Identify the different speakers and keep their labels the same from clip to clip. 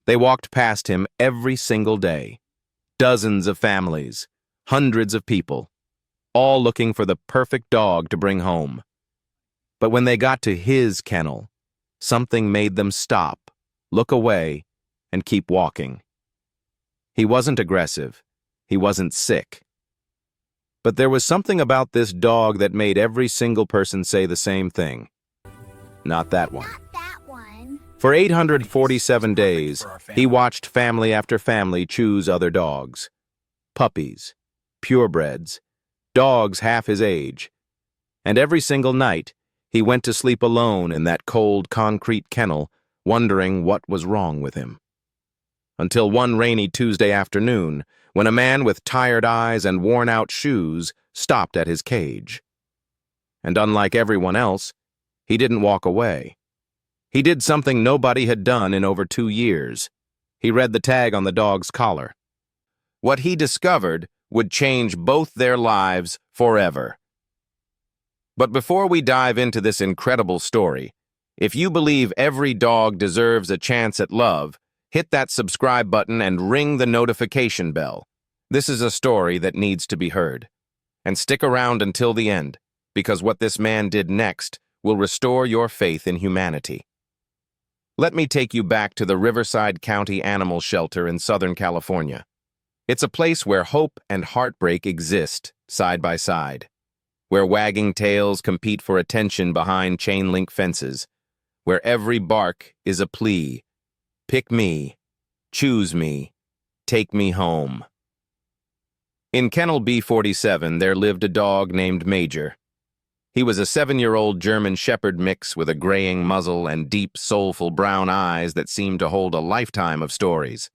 Speaker 1: They walked past him every single day. Dozens of families, hundreds of people, all looking for the perfect dog to bring home. But when they got to his kennel, something made them stop, look away, and keep walking. He wasn't aggressive. He wasn't sick. But there was something about this dog that made every single person say the same thing. Not that one.
Speaker 2: Not that one.
Speaker 1: For 847 days, he watched family after family choose other dogs. Puppies, purebreds, dogs half his age. And every single night, he went to sleep alone in that cold concrete kennel, wondering what was wrong with him. Until one rainy Tuesday afternoon, when a man with tired eyes and worn-out shoes stopped at his cage. And unlike everyone else, he didn't walk away. He did something nobody had done in over 2 years. He read the tag on the dog's collar. What he discovered would change both their lives forever. But before we dive into this incredible story, if you believe every dog deserves a chance at love, hit that subscribe button and ring the notification bell. This is a story that needs to be heard. And stick around until the end, because what this man did next will restore your faith in humanity. Let me take you back to the Riverside County Animal Shelter in Southern California. It's a place where hope and heartbreak exist side by side, where wagging tails compete for attention behind chain-link fences, where every bark is a plea. Pick me, choose me, take me home. In Kennel B47, there lived a dog named Major. He was a 7-year-old German Shepherd mix with a graying muzzle and deep, soulful brown eyes that seemed to hold a lifetime of stories.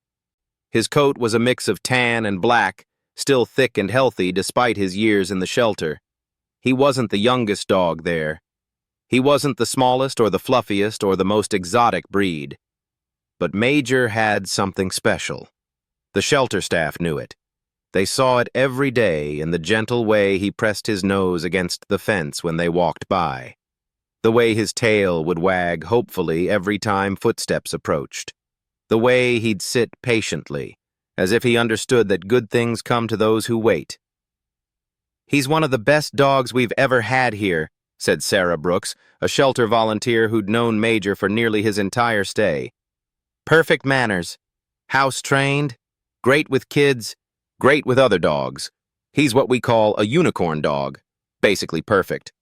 Speaker 1: His coat was a mix of tan and black, still thick and healthy despite his years in the shelter. He wasn't the youngest dog there. He wasn't the smallest or the fluffiest or the most exotic breed. But Major had something special. The shelter staff knew it. They saw it every day in the gentle way he pressed his nose against the fence when they walked by, the way his tail would wag hopefully every time footsteps approached, the way he'd sit patiently, as if he understood that good things come to those who wait. "He's one of the best dogs we've ever had here," said Sarah Brooks, a shelter volunteer who'd known Major for nearly his entire stay. "Perfect manners, house-trained, great with kids, great with other dogs. He's what we call a unicorn dog, basically perfect."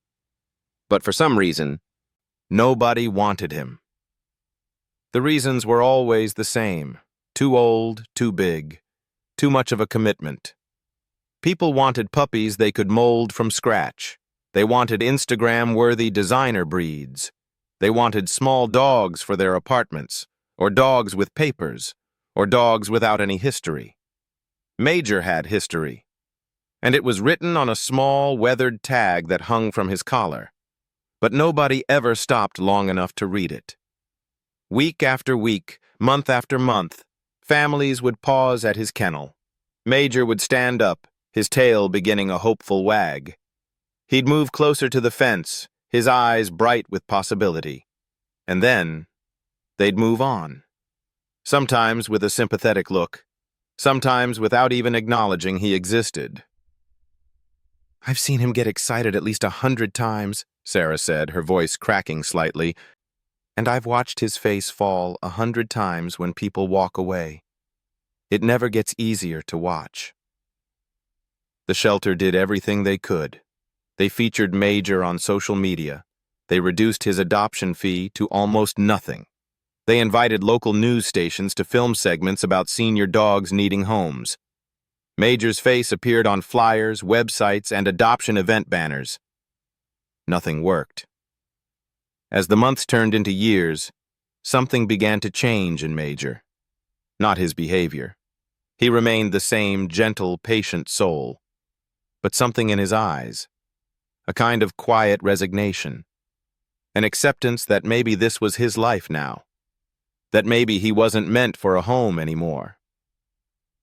Speaker 1: But for some reason, nobody wanted him. The reasons were always the same: too old, too big, too much of a commitment. People wanted puppies they could mold from scratch. They wanted Instagram-worthy designer breeds. They wanted small dogs for their apartments, or dogs with papers, or dogs without any history. Major had history, and it was written on a small, weathered tag that hung from his collar. But nobody ever stopped long enough to read it. Week after week, month after month, families would pause at his kennel. Major would stand up, his tail beginning a hopeful wag. He'd move closer to the fence, his eyes bright with possibility. And then, they'd move on. Sometimes with a sympathetic look, sometimes without even acknowledging he existed. "I've seen him get excited at least 100 times, Sarah said, her voice cracking slightly, "and I've watched his face fall 100 times when people walk away. It never gets easier to watch." The shelter did everything they could. They featured Major on social media. They reduced his adoption fee to almost nothing. They invited local news stations to film segments about senior dogs needing homes. Major's face appeared on flyers, websites, and adoption event banners. Nothing worked. As the months turned into years, something began to change in Major. Not his behavior. He remained the same gentle, patient soul. But something in his eyes. A kind of quiet resignation. An acceptance that maybe this was his life now. That maybe he wasn't meant for a home anymore.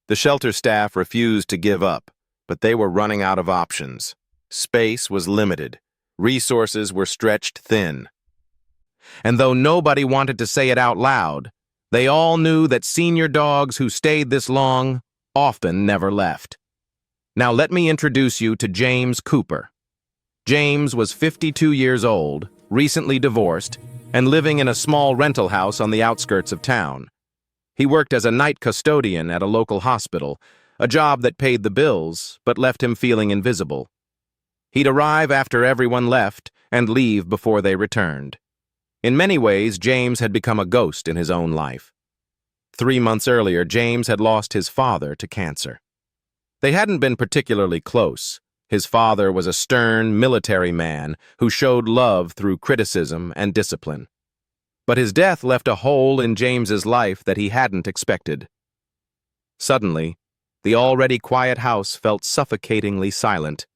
Speaker 1: The shelter staff refused to give up, but they were running out of options. Space was limited. Resources were stretched thin. And though nobody wanted to say it out loud, They all knew that senior dogs who stayed this long often never left. Now let me introduce you to James Cooper. James was 52 years old, recently divorced, and living in a small rental house on the outskirts of town. He worked as a night custodian at a local hospital, a job that paid the bills but left him feeling invisible. He'd arrive after everyone left and leave before they returned. In many ways, James had become a ghost in his own life. 3 months earlier, James had lost his father to cancer. They hadn't been particularly close. His father was a stern, military man who showed love through criticism and discipline. But his death left a hole in James's life that he hadn't expected. Suddenly, the already quiet house felt suffocatingly silent.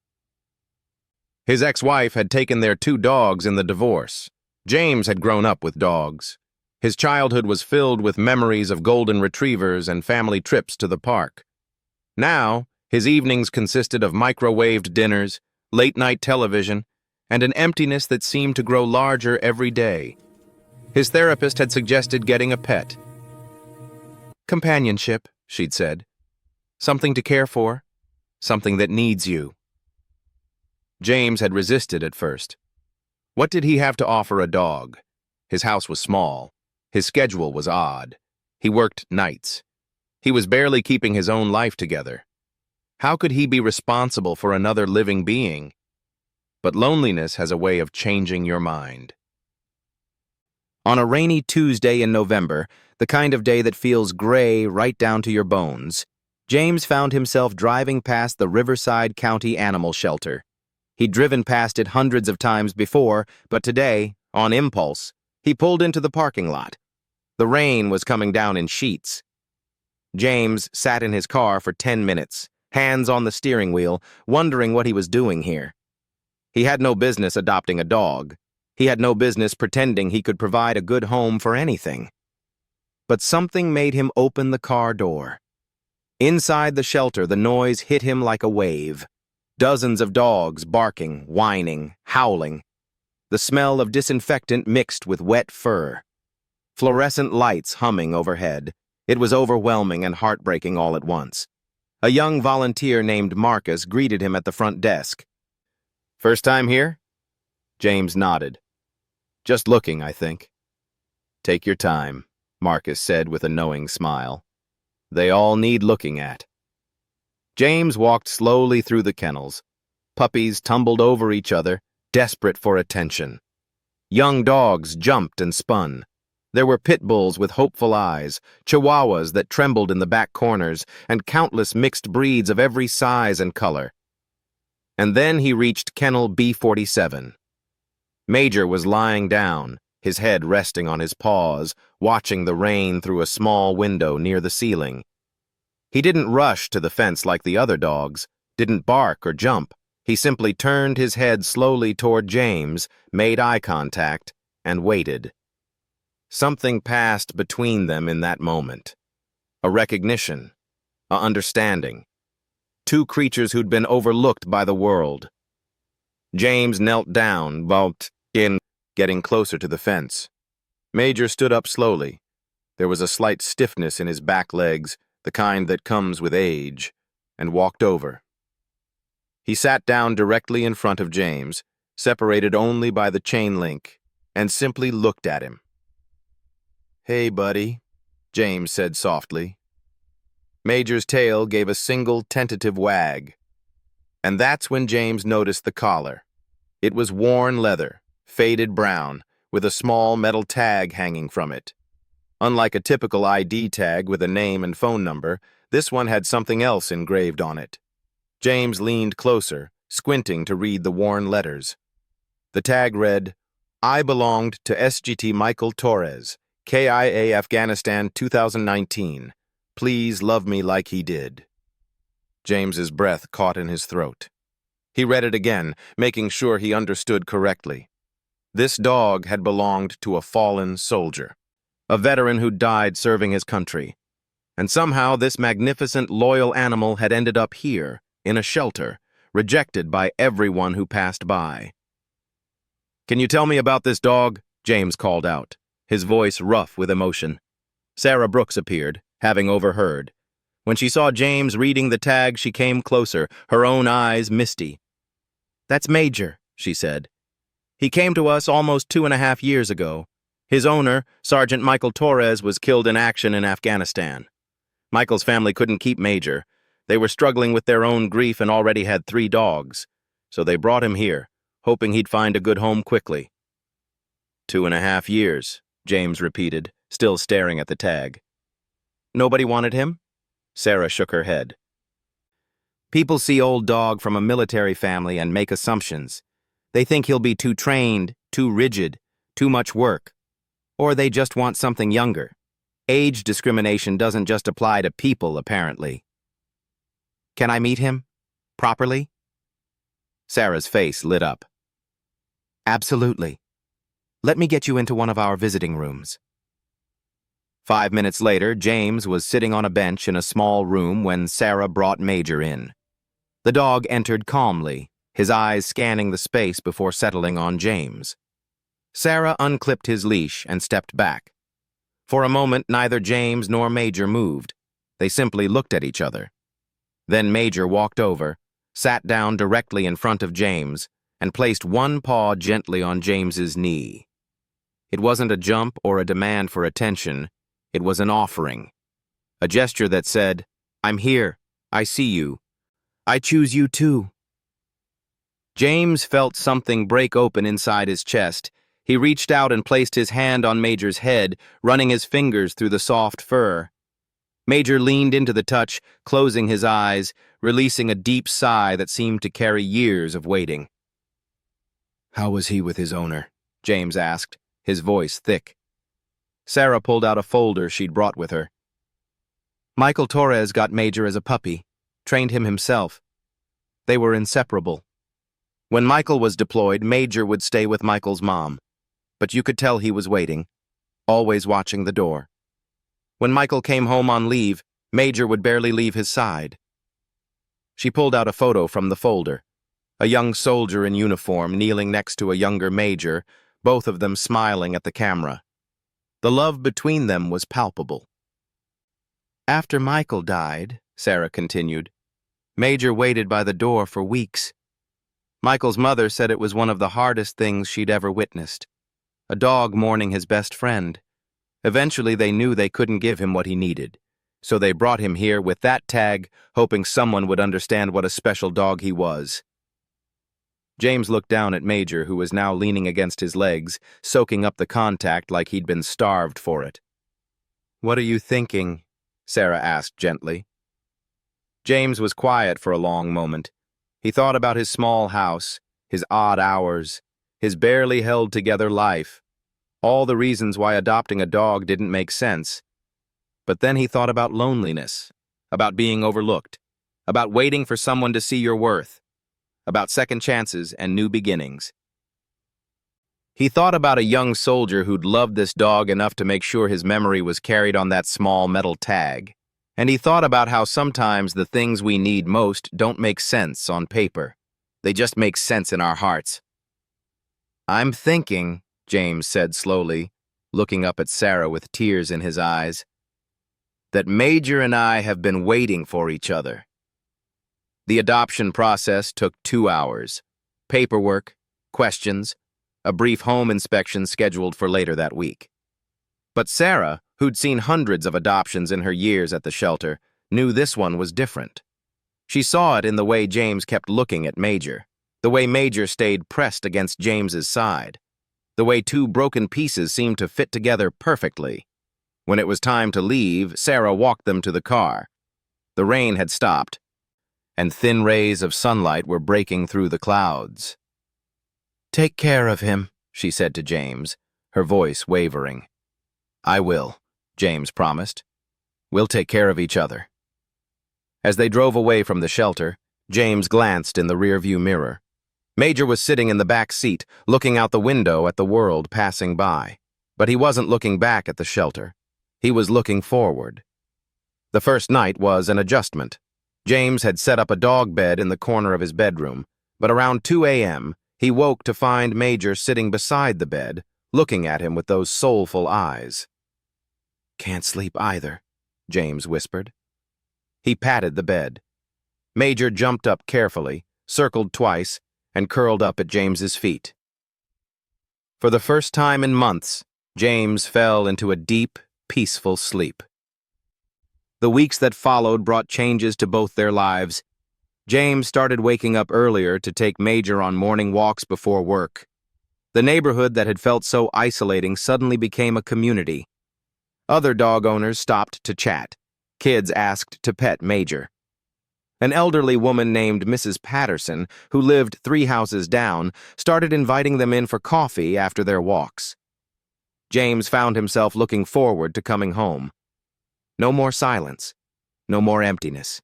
Speaker 1: His ex-wife had taken their 2 dogs in the divorce. James had grown up with dogs. His childhood was filled with memories of golden retrievers and family trips to the park. Now, his evenings consisted of microwaved dinners, late-night television, and an emptiness that seemed to grow larger every day. His therapist had suggested getting a pet. "Companionship," she'd said. "Something to care for. Something that needs you." James had resisted at first. What did he have to offer a dog? His house was small. His schedule was odd. He worked nights. He was barely keeping his own life together. How could he be responsible for another living being? But loneliness has a way of changing your mind. On a rainy Tuesday in November, the kind of day that feels gray right down to your bones, James found himself driving past the Riverside County Animal Shelter. He'd driven past it hundreds of times before, but today, on impulse, he pulled into the parking lot. The rain was coming down in sheets. James sat in his car for 10 minutes, hands on the steering wheel, wondering what he was doing here. He had no business adopting a dog. He had no business pretending he could provide a good home for anything. But something made him open the car door. Inside the shelter, the noise hit him like a wave. Dozens of dogs barking, whining, howling. The smell of disinfectant mixed with wet fur. Fluorescent lights humming overhead. It was overwhelming and heartbreaking all at once. A young volunteer named Marcus greeted him at the front desk. "First time here?" James nodded. "Just looking, I think." "Take your time," Marcus said with a knowing smile. "They all need looking at." James walked slowly through the kennels. Puppies tumbled over each other, desperate for attention. Young dogs jumped and spun. There were pit bulls with hopeful eyes, chihuahuas that trembled in the back corners, and countless mixed breeds of every size and color. And then he reached kennel B47. Major was lying down, his head resting on his paws, watching the rain through a small window near the ceiling. He didn't rush to the fence like the other dogs, didn't bark or jump. He simply turned his head slowly toward James, made eye contact, and waited. Something passed between them in that moment. A recognition, a understanding. 2 creatures who'd been overlooked by the world. James knelt down, getting closer to the fence. Major stood up slowly. There was a slight stiffness in his back legs, the kind that comes with age, and walked over. He sat down directly in front of James, separated only by the chain link, and simply looked at him. "Hey, buddy," James said softly. Major's tail gave a single tentative wag. And that's when James noticed the collar. It was worn leather, faded brown, with a small metal tag hanging from it. Unlike a typical ID tag with a name and phone number, this one had something else engraved on it. James leaned closer, squinting to read the worn letters. The tag read, "I belonged to SGT Michael Torres, KIA Afghanistan 2019. Please love me like he did." James's breath caught in his throat. He read it again, making sure he understood correctly. This dog had belonged to a fallen soldier, a veteran who died serving his country. And somehow this magnificent, loyal animal had ended up here, in a shelter, rejected by everyone who passed by. "Can you tell me about this dog?" James called out, his voice rough with emotion. Sarah Brooks appeared, having overheard. When she saw James reading the tag, she came closer, her own eyes misty. "That's Major," she said. "He came to us almost 2.5 years ago. His owner, Sergeant Michael Torres, was killed in action in Afghanistan. Michael's family couldn't keep Major. They were struggling with their own grief and already had 3 dogs. So they brought him here, hoping he'd find a good home quickly." 2.5 years, James repeated, still staring at the tag. "Nobody wanted him?" Sarah shook her head. "People see old dog from a military family and make assumptions. They think he'll be too trained, too rigid, too much work. Or they just want something younger. Age discrimination doesn't just apply to people, apparently." "Can I meet him? Properly?" Sarah's face lit up. "Absolutely. Let me get you into one of our visiting rooms." 5 minutes later, James was sitting on a bench in a small room when Sarah brought Major in. The dog entered calmly, his eyes scanning the space before settling on James. Sarah unclipped his leash and stepped back. For a moment, neither James nor Major moved. They simply looked at each other. Then Major walked over, sat down directly in front of James, and placed one paw gently on James's knee. It wasn't a jump or a demand for attention. It was an offering. A gesture that said, "I'm here. I see you. I choose you too." James felt something break open inside his chest. He reached out and placed his hand on Major's head, running his fingers through the soft fur. Major leaned into the touch, closing his eyes, releasing a deep sigh that seemed to carry years of waiting. "How was he with his owner?" James asked, his voice thick. Sarah pulled out a folder she'd brought with her. "Michael Torres got Major as a puppy, trained him himself. They were inseparable. When Michael was deployed, Major would stay with Michael's mom. But you could tell he was waiting, always watching the door. When Michael came home on leave, Major would barely leave his side." She pulled out a photo from the folder. A young soldier in uniform kneeling next to a younger Major, both of them smiling at the camera. The love between them was palpable. "After Michael died," Sarah continued, "Major waited by the door for weeks. Michael's mother said it was one of the hardest things she'd ever witnessed. A dog mourning his best friend. Eventually they knew they couldn't give him what he needed, so they brought him here with that tag, hoping someone would understand what a special dog he was." James looked down at Major, who was now leaning against his legs, soaking up the contact like he'd been starved for it. "What are you thinking?" Sarah asked gently. James was quiet for a long moment. He thought about his small house, his odd hours, his barely held-together life, all the reasons why adopting a dog didn't make sense. But then he thought about loneliness, about being overlooked, about waiting for someone to see your worth, about second chances and new beginnings. He thought about a young soldier who'd loved this dog enough to make sure his memory was carried on that small metal tag. And he thought about how sometimes the things we need most don't make sense on paper. They just make sense in our hearts. "I'm thinking," James said slowly, looking up at Sarah with tears in his eyes, "that Major and I have been waiting for each other." The adoption process took 2 hours. Paperwork, questions, a brief home inspection scheduled for later that week. But Sarah, who'd seen hundreds of adoptions in her years at the shelter, knew this one was different. She saw it in the way James kept looking at Major, the way Major stayed pressed against James's side, the way 2 broken pieces seemed to fit together perfectly. When it was time to leave, Sarah walked them to the car. The rain had stopped, and thin rays of sunlight were breaking through the clouds. "Take care of him," she said to James, her voice wavering. "I will," James promised. "We'll take care of each other." As they drove away from the shelter, James glanced in the rearview mirror. Major was sitting in the back seat, looking out the window at the world passing by. But he wasn't looking back at the shelter. He was looking forward. The first night was an adjustment. James had set up a dog bed in the corner of his bedroom, but around 2 a.m., he woke to find Major sitting beside the bed, looking at him with those soulful eyes. Can't sleep either, James whispered. He patted the bed. Major jumped up carefully, circled twice, and curled up at James's feet. For the first time in months, James fell into a deep, peaceful sleep. The weeks that followed brought changes to both their lives. James started waking up earlier to take Major on morning walks before work. The neighborhood that had felt so isolating suddenly became a community. Other dog owners stopped to chat. Kids asked to pet Major. An elderly woman named Mrs. Patterson, who lived 3 houses down, started inviting them in for coffee after their walks. James found himself looking forward to coming home. No more silence, no more emptiness.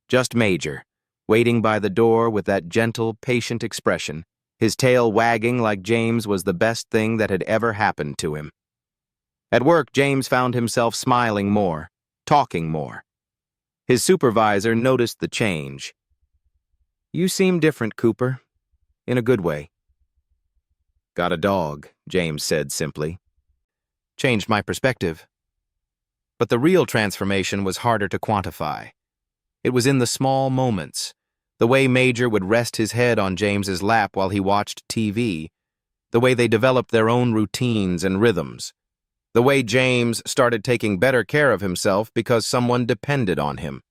Speaker 1: Just Major, waiting by the door with that gentle, patient expression, his tail wagging like James was the best thing that had ever happened to him. At work, James found himself smiling more, talking more. His supervisor noticed the change. "You seem different, Cooper. In a good way." "Got a dog," James said simply. "Changed my perspective." But the real transformation was harder to quantify. It was in the small moments, the way Major would rest his head on James's lap while he watched TV, the way they developed their own routines and rhythms, the way James started taking better care of himself because someone depended on him.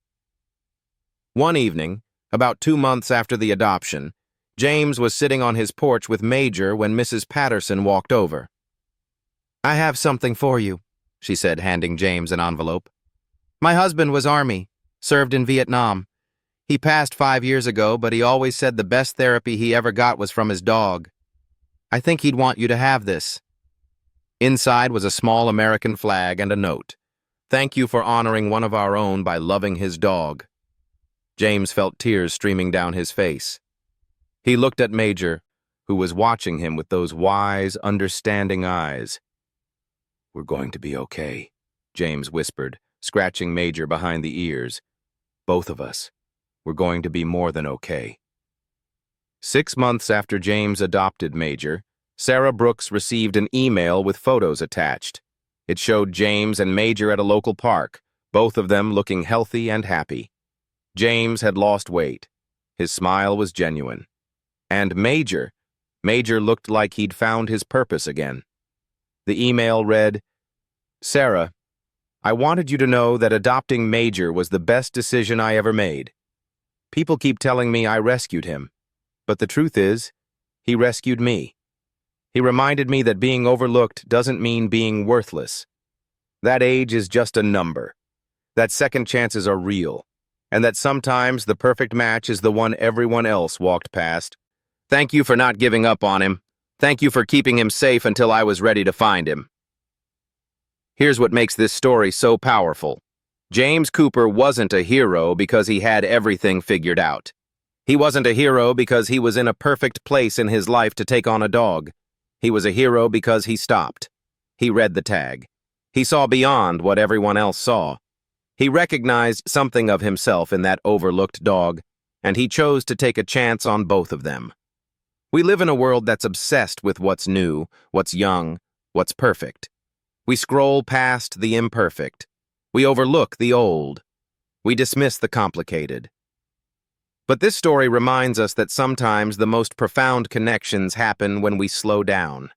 Speaker 1: One evening, about 2 months after the adoption, James was sitting on his porch with Major when Mrs. Patterson walked over. "I have something for you," she said, handing James an envelope. "My husband was Army, served in Vietnam. He passed 5 years ago, but he always said the best therapy he ever got was from his dog. I think he'd want you to have this." Inside was a small American flag and a note. "Thank you for honoring one of our own by loving his dog." James felt tears streaming down his face. He looked at Major, who was watching him with those wise, understanding eyes. "We're going to be okay," James whispered, scratching Major behind the ears. "Both of us. We're going to be more than okay." 6 months after James adopted Major, Sarah Brooks received an email with photos attached. It showed James and Major at a local park, both of them looking healthy and happy. James had lost weight. His smile was genuine. And Major looked like he'd found his purpose again. The email read, "Sarah, I wanted you to know that adopting Major was the best decision I ever made. People keep telling me I rescued him, but the truth is, he rescued me. He reminded me that being overlooked doesn't mean being worthless. That age is just a number, that second chances are real, and that sometimes the perfect match is the one everyone else walked past. Thank you for not giving up on him. Thank you for keeping him safe until I was ready to find him." Here's what makes this story so powerful. James Cooper wasn't a hero because he had everything figured out. He wasn't a hero because he was in a perfect place in his life to take on a dog. He was a hero because he stopped. He read the tag. He saw beyond what everyone else saw. He recognized something of himself in that overlooked dog, and he chose to take a chance on both of them. We live in a world that's obsessed with what's new, what's young, what's perfect. We scroll past the imperfect. We overlook the old. We dismiss the complicated. But this story reminds us that sometimes the most profound connections happen when we slow down,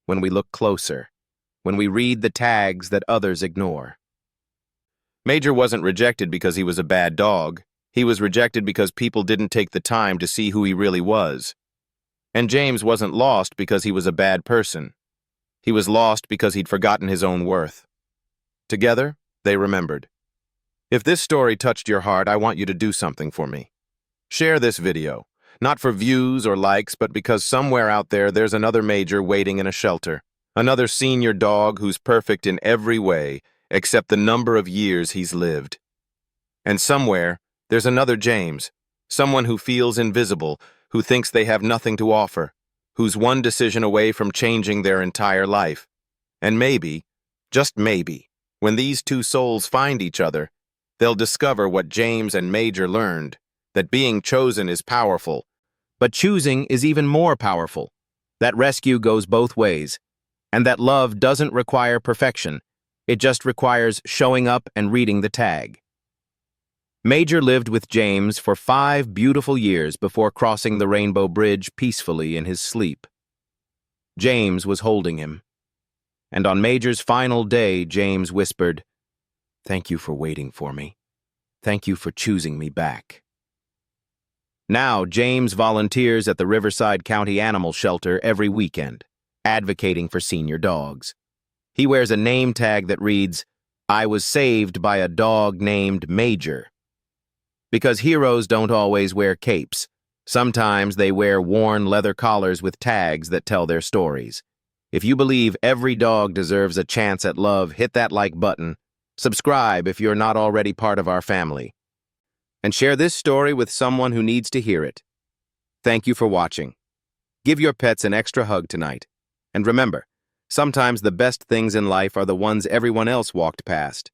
Speaker 1: when we look closer, when we read the tags that others ignore. Major wasn't rejected because he was a bad dog. He was rejected because people didn't take the time to see who he really was. And James wasn't lost because he was a bad person. He was lost because he'd forgotten his own worth. Together, they remembered. If this story touched your heart, I want you to do something for me. Share this video, not for views or likes, but because somewhere out there there's another Major waiting in a shelter, another senior dog who's perfect in every way except the number of years he's lived. And somewhere, there's another James, someone who feels invisible, who thinks they have nothing to offer, who's one decision away from changing their entire life. And maybe, just maybe, when these two souls find each other, they'll discover what James and Major learned, that being chosen is powerful, but choosing is even more powerful, that rescue goes both ways, and that love doesn't require perfection. It just requires showing up and reading the tag. Major lived with James for 5 beautiful years before crossing the Rainbow Bridge peacefully in his sleep. James was holding him. And on Major's final day, James whispered, "Thank you for waiting for me. Thank you for choosing me back." Now, James volunteers at the Riverside County Animal Shelter every weekend, advocating for senior dogs. He wears a name tag that reads, "I was saved by a dog named Major." Because heroes don't always wear capes. Sometimes they wear worn leather collars with tags that tell their stories. If you believe every dog deserves a chance at love, hit that like button. Subscribe if you're not already part of our family. And share this story with someone who needs to hear it. Thank you for watching. Give your pets an extra hug tonight. And remember, sometimes the best things in life are the ones everyone else walked past.